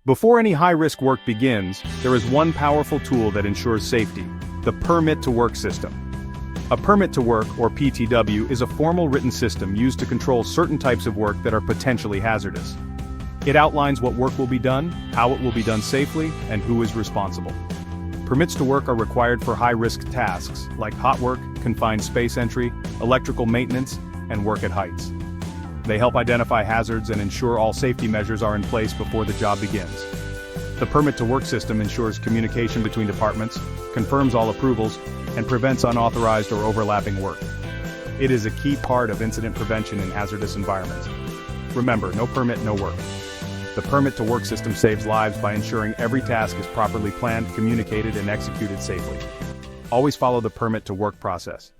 Before any high-risk work begins, there is one powerful tool that ensures safety: the Permit to Work system. A permit to work, or PTW, is a formal written system used to control certain types of work that are potentially hazardous. It outlines what work will be done, how it will be done safely, and who is responsible. Permits to work are required for high-risk tasks, like hot work, confined space entry, electrical maintenance, and work at heights. They help identify hazards and ensure all safety measures are in place before the job begins. The Permit to Work system ensures communication between departments, confirms all approvals, and prevents unauthorized or overlapping work. It is a key part of incident prevention in hazardous environments. Remember, no permit, no work. The Permit to Work system saves lives by ensuring every task is properly planned, communicated, and executed safely. Always follow the Permit to Work process.